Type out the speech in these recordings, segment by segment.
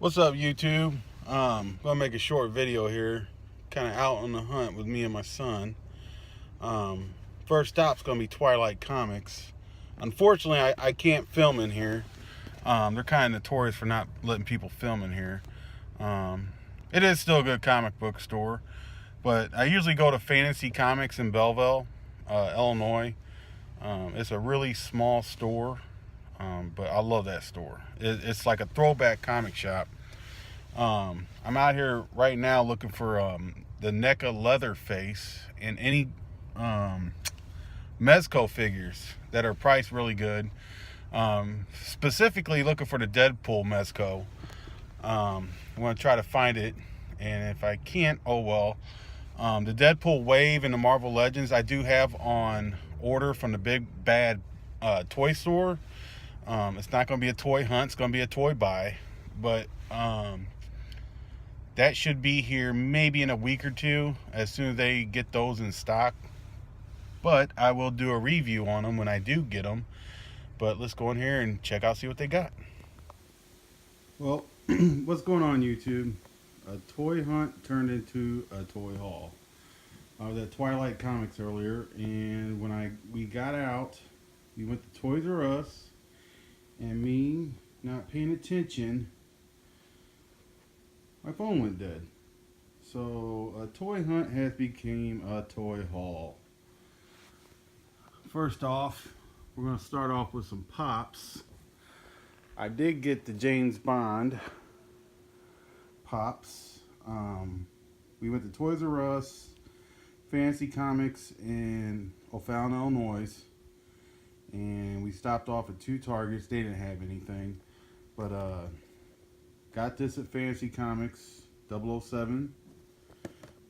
What's up, YouTube? Gonna make a short video here, kind of out on the hunt with me and my son. First stop's gonna be Twilight Comics. Unfortunately, I can't film in here. They're kind of notorious for not letting people film in here. It is still a good comic book store, but I usually go to Fantasy Comics in Belleville, Illinois. It's a really small store. But I love that store. It's like a throwback comic shop. I'm out here right now looking for the NECA Leatherface and any Mezco figures that are priced really good. Specifically looking for the Deadpool Mezco. I'm going to try to find it, and if I can't, oh well. The Deadpool Wave and the Marvel Legends I do have on order from the Big Bad Toy Store. It's not going to be a toy hunt. It's going to be a toy buy. But that should be here maybe in a week or two as soon as they get those in stock. But I will do a review on them when I do get them. But let's go in here and check out, see what they got. Well, what's going on, YouTube? A toy hunt turned into a toy haul. I was at Twilight Comics earlier, and when we got out, we went to Toys R Us. And me not paying attention, my phone went dead. So a toy hunt has become a toy haul. First off, we're going to start off with some Pops. I did get the James Bond Pops. We went to Toys R Us, Fantasy Comics in O'Fallon, Illinois. And we stopped off at 2 Targets. They didn't have anything. But got this at Fantasy Comics, 007,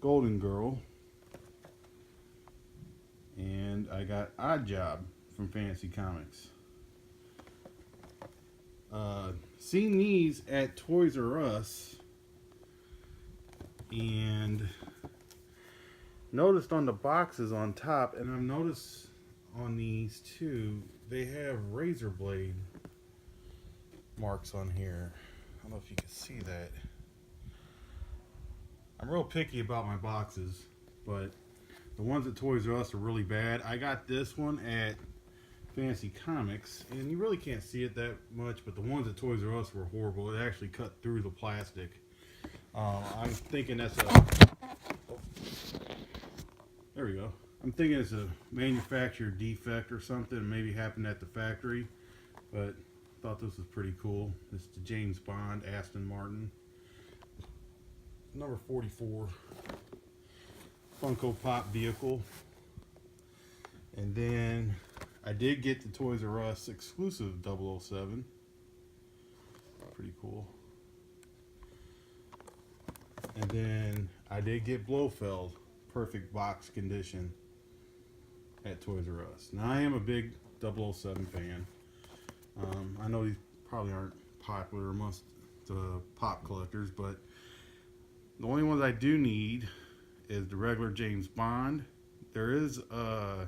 Golden Girl. And I got Odd Job from Fantasy Comics. Seen these at Toys R Us. And noticed on the boxes on top, and I've noticed on these two, they have razor blade marks on here. I don't know if you can see that. I'm real picky about my boxes, but the ones at Toys R Us are really bad. I got this one at Fantasy Comics, and you really can't see it that much, but the ones at Toys R Us were horrible. It actually cut through the plastic. I'm thinking that's a... Oh, there we go. I'm thinking it's a manufacturer defect or something, maybe happened at the factory, but I thought this was pretty cool. It's the James Bond Aston Martin, number 44 Funko Pop vehicle. And then I did get the Toys R Us exclusive 007. Pretty cool. And then I did get Blofeld, perfect box condition, at Toys R Us. Now, I am a big 007 fan. I know these probably aren't popular amongst the pop collectors, but the only ones I do need is the regular James Bond. There is, I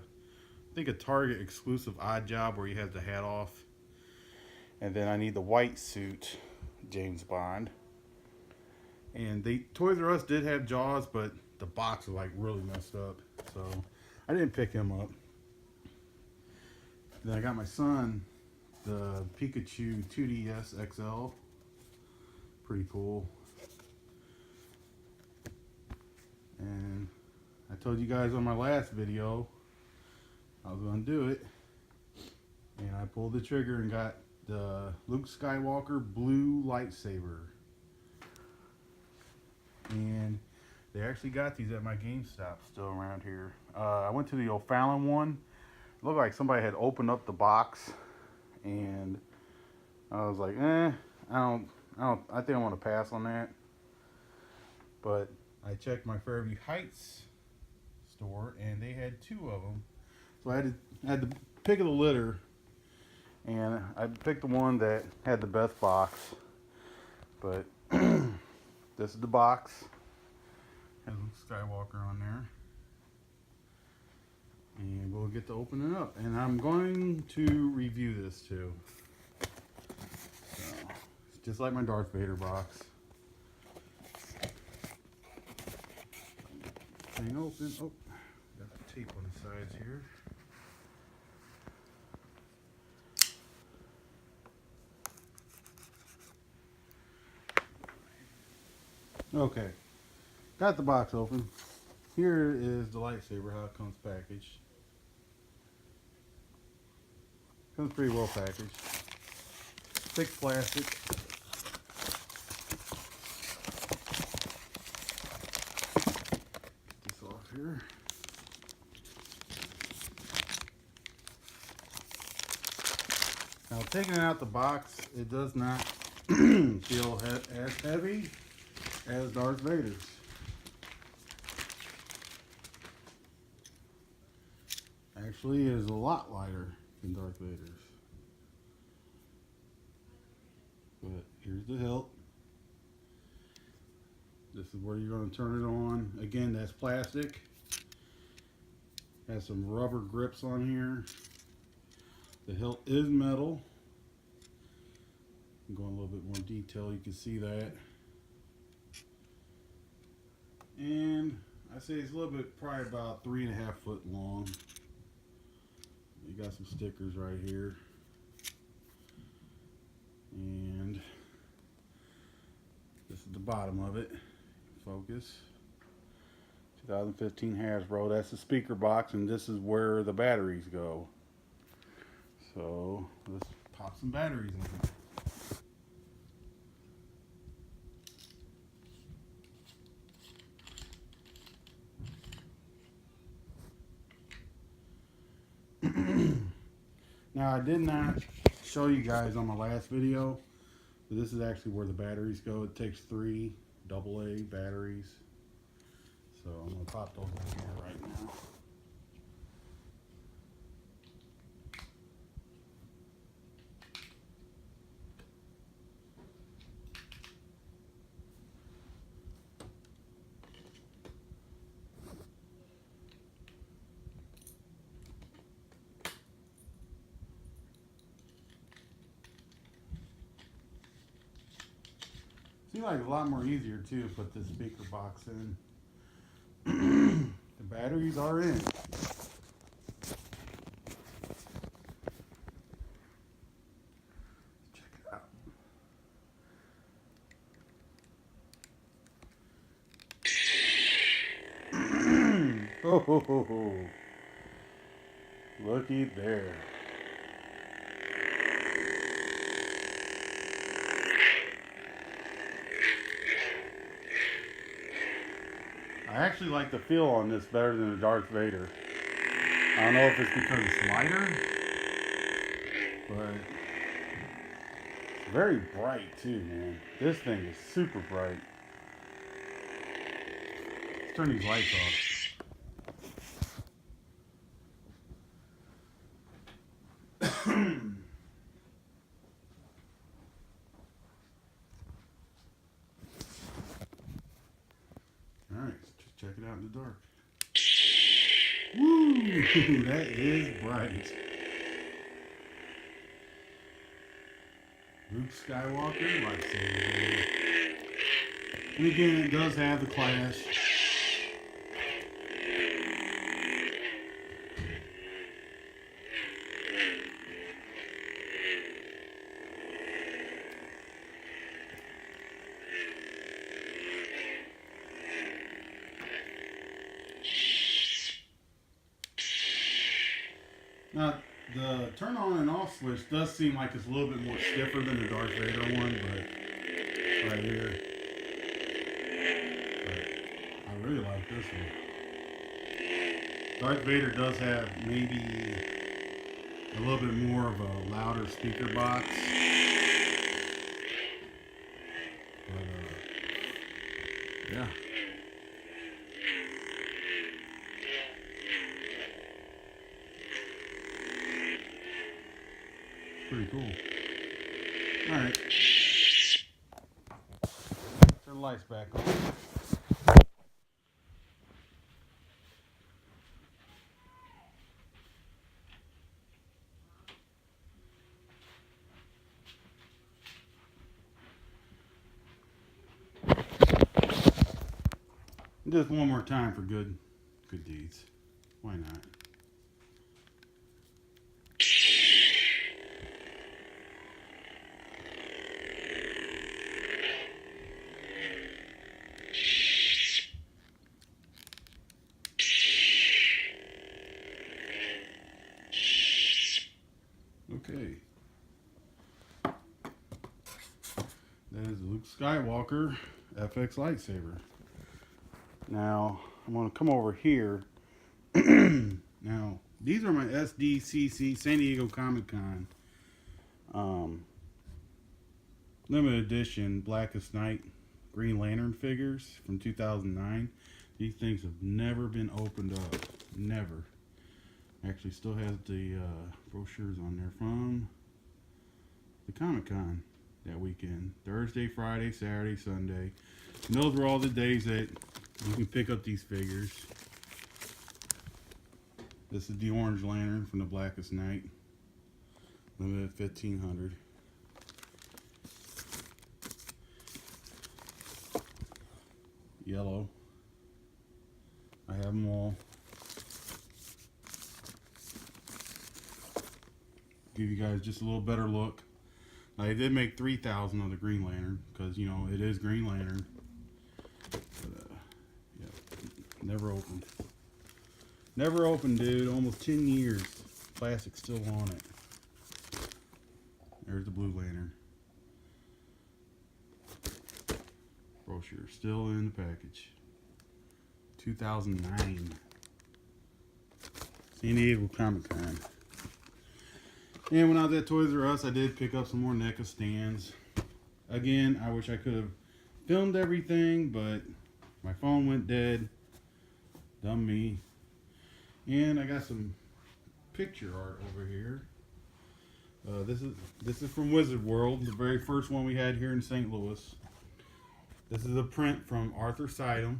think, a Target exclusive Odd Job where he has the hat off. And then I need the white suit James Bond. And Toys R Us did have Jaws, but the box was like really messed up. So I didn't pick him up. Then I got my son the Pikachu 2DS XL. Pretty cool. And I told you guys on my last video I was going to do it. And I pulled the trigger and got the Luke Skywalker blue lightsaber. And they actually got these at my GameStop still around here. I went to the O'Fallon one. It looked like somebody had opened up the box, and I was like, I think I want to pass on that. But I checked my Fairview Heights store, and they had 2 of them. So I had to pick of the litter, and I picked the one that had the best box. But this is the box. Has Luke Skywalker on there. And we'll get to open it up. And I'm going to review this too. So, just like my Darth Vader box. Thing open. Oh, got the tape on the sides here. Okay, got the box open. Here is the lightsaber, how it comes packaged. Comes pretty well packaged. Thick plastic. Get this off here. Now taking it out the box, it does not feel as heavy as Darth Vader's. Actually, it is a lot lighter than Darth Vader's. But here's the hilt. This is where you're going to turn it on. Again, that's plastic. Has some rubber grips on here. The hilt is metal. I'm going a little bit more detail. You can see that. And I say it's a little bit, probably about 3.5 foot long. You got some stickers right here. And this is the bottom of it. Focus. 2015 Hasbro. That's the speaker box, and this is where the batteries go. So let's pop some batteries in here. Now, I did not show you guys on my last video, but this is actually where the batteries go. It takes 3 AA batteries. So I'm going to pop those in here right now. Seems like a lot more easier too to put this speaker box in. The batteries are in. Check it out. Oh, ho, ho, ho. Looky there. I actually like the feel on this better than the Darth Vader. I don't know if it's because it's lighter, but it's very bright too, man. This thing is super bright. Let's turn these lights off. Alright, just check it out in the dark. Woo! That is bright. Luke Skywalker lightsaber. And again, it does have the clash. Now, the turn on and off switch does seem like it's a little bit more stiffer than the Darth Vader one, but right here. But I really like this one. Darth Vader does have maybe a little bit more of a louder speaker box. But, yeah. Pretty cool. Alright. Turn the lights back on. Just one more time for good deeds. Why not? Okay. That is Luke Skywalker FX lightsaber. Now, I'm going to come over here. Now, these are my SDCC San Diego Comic Con limited edition Blackest Night Green Lantern figures from 2009. These things have never been opened up. Never. Actually still has the brochures on there from the Comic Con that weekend. Thursday, Friday, Saturday, Sunday. And those were all the days that you can pick up these figures. This is the Orange Lantern from the Blackest Night. Limited 1500. Yellow. I have them all. Give you guys just a little better look. Now, they did make 3,000 of the Green Lantern because, you know, it is Green Lantern. But, yeah, never opened. Never opened, dude. Almost 10 years. Plastic still on it. There's the Blue Lantern. Brochure still in the package. 2009. San Diego Comic Con. And when I was at Toys R Us, I did pick up some more NECA stands. Again, I wish I could have filmed everything, but my phone went dead. Dumb me. And I got some picture art over here. This is from Wizard World, the very first one we had here in St. Louis. This is a print from Arthur Sidum.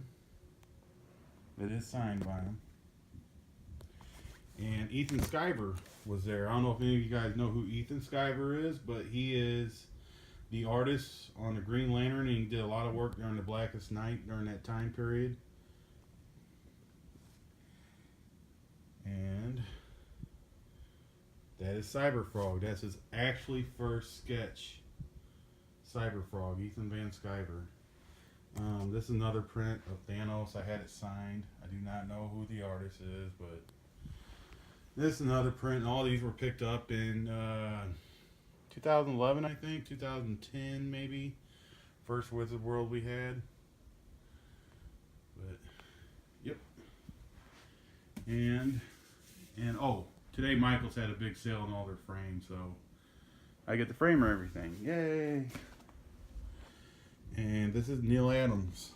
It is signed by him. And Ethan Sciver was there. I don't know if any of you guys know who Ethan Sciver is, but he is the artist on the Green Lantern, and he did a lot of work during the Blackest Night during that time period. And that is Cyberfrog. That's his actually first sketch. Cyberfrog, Ethan Van Sciver. This is another print of Thanos. I had it signed. I do not know who the artist is, but this is another print. All these were picked up in 2011, I think. 2010, maybe. First Wizard World we had. But, yep. And oh, today Michael's had a big sale on all their frames, so I get the frame or everything. Yay! And this is Neil Adams.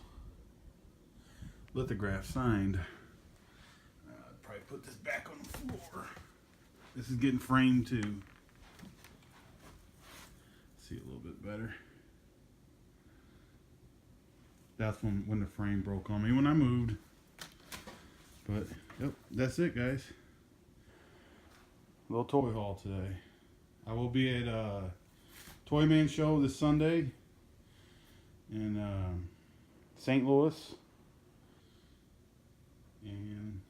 Lithograph signed. I'd probably put this back on the floor. This is getting framed too. See a little bit better. That's when the frame broke on me when I moved. But yep, that's it, guys. Little toy haul today. I will be at Toy Man Show this Sunday in St. Louis. And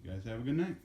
you guys have a good night.